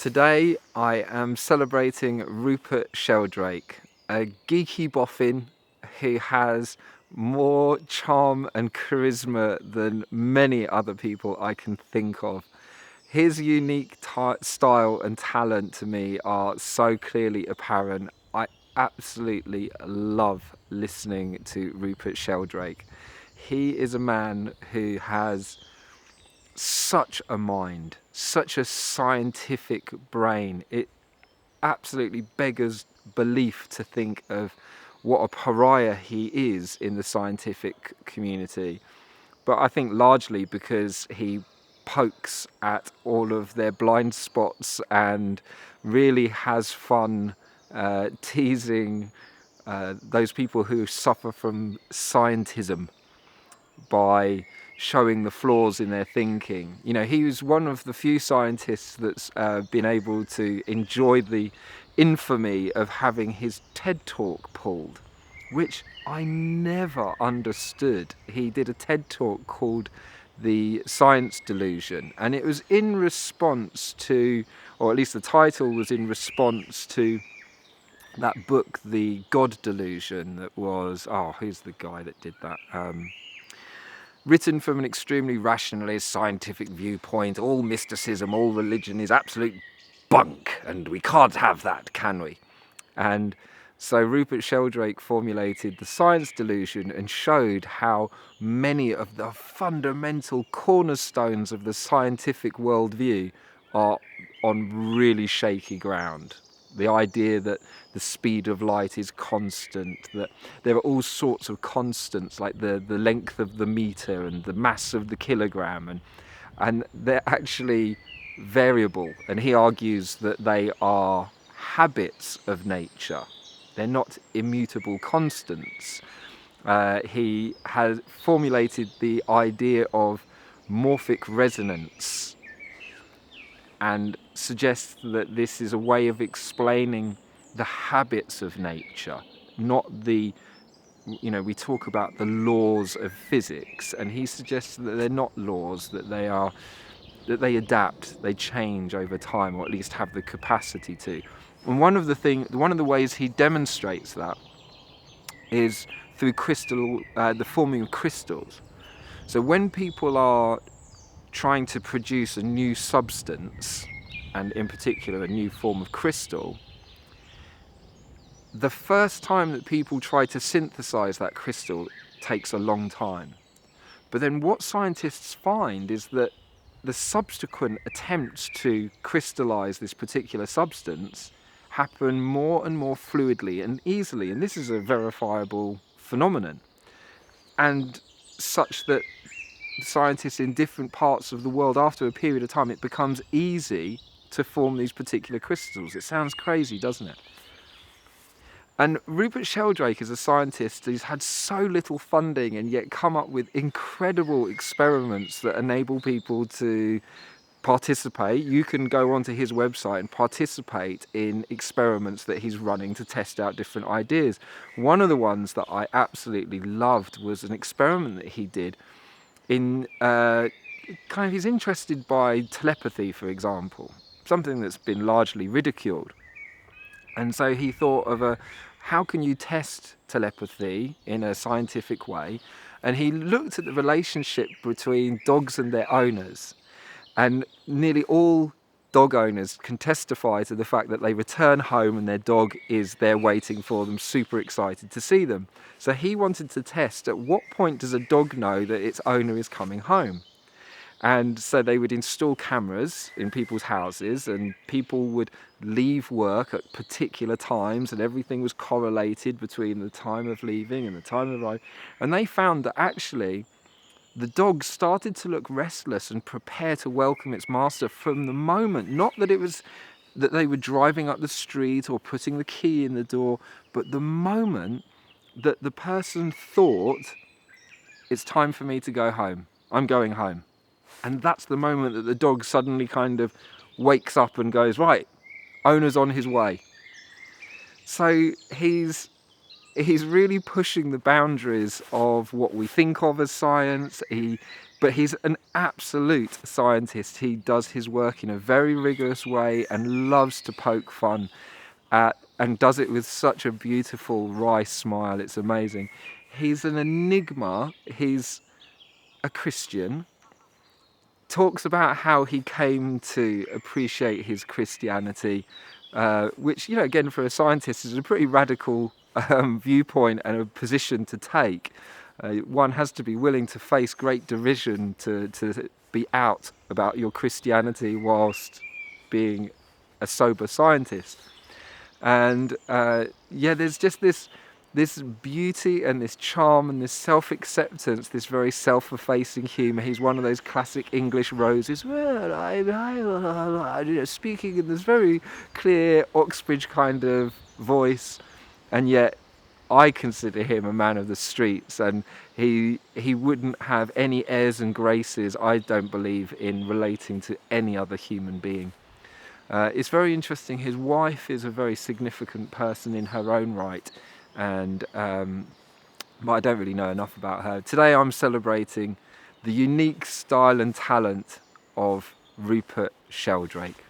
Today I am celebrating Rupert Sheldrake, a geeky boffin who has more charm and charisma than many other people I can think of. His unique style and talent to me are so clearly apparent. I absolutely love listening to Rupert Sheldrake. He is a man who has such a mind, such a scientific brain. It absolutely beggars belief to think of what a pariah he is in the scientific community. But I think largely because he pokes at all of their blind spots and really has fun teasing those people who suffer from scientism by showing the flaws in their thinking. You know, he was one of the few scientists that's been able to enjoy the infamy of having his TED Talk pulled, which I never understood. He did a TED Talk called The Science Delusion, and it was in response to, or at least the title was in response to that book, The God Delusion, that was, who's the guy that did that? Written from an extremely rationalist scientific viewpoint. All mysticism, all religion is absolute bunk, and we can't have that, can we? And so Rupert Sheldrake formulated the science delusion and showed how many of the fundamental cornerstones of the scientific worldview are on really shaky ground. The idea that the speed of light is constant, that there are all sorts of constants like the length of the meter and the mass of the kilogram, and they're actually variable. And he argues that they are habits of nature. They're not immutable constants. He has formulated the idea of morphic resonance and suggests that this is a way of explaining the habits of nature, not the, we talk about the laws of physics, and he suggests that they're not laws, that they adapt, they change over time, or at least have the capacity to. And one of the ways he demonstrates that is through the forming of crystals. So when people are trying to produce a new substance, and in particular a new form of crystal, the first time that people try to synthesize that crystal takes a long time. But then what scientists find is that the subsequent attempts to crystallize this particular substance happen more and more fluidly and easily, and this is a verifiable phenomenon, and such that scientists in different parts of the world, after a period of time, it becomes easy to form these particular crystals. It sounds crazy, doesn't it? And Rupert Sheldrake is a scientist who's had so little funding and yet come up with incredible experiments that enable people to participate. You can go onto his website and participate in experiments that he's running to test out different ideas. One of the ones that I absolutely loved was an experiment that he did in he's interested by telepathy, for example, something that's been largely ridiculed. And so he thought of how can you test telepathy in a scientific way? And he looked at the relationship between dogs and their owners. And nearly all dog owners can testify to the fact that they return home and their dog is there waiting for them, super excited to see them. So he wanted to test at what point does a dog know that its owner is coming home. And so they would install cameras in people's houses, and people would leave work at particular times, and everything was correlated between the time of leaving and the time of arriving. And they found that actually the dog started to look restless and prepare to welcome its master from the moment, not that it was that they were driving up the street or putting the key in the door, but the moment that the person thought, it's time for me to go home, I'm going home. And that's the moment that the dog suddenly kind of wakes up and goes, right, owner's on his way. So he's he's really pushing the boundaries of what we think of as science. But he's an absolute scientist. He does his work in a very rigorous way and loves to poke fun at, and does it with such a beautiful wry smile. It's amazing. He's an enigma. He's a Christian. Talks about how he came to appreciate his Christianity, which, you know, again, for a scientist is a pretty radical viewpoint and a position to take. One has to be willing to face great derision to be out about your Christianity whilst being a sober scientist. And yeah, there's just this beauty and this charm and this self-acceptance, this very self-effacing humour. He's one of those classic English roses. Well, you know, speaking in this very clear Oxbridge kind of voice, and yet I consider him a man of the streets, and he wouldn't have any airs and graces, I don't believe, in relating to any other human being. It's very interesting. His wife is a very significant person in her own right, and but I don't really know enough about her. Today I'm celebrating the unique style and talent of Rupert Sheldrake.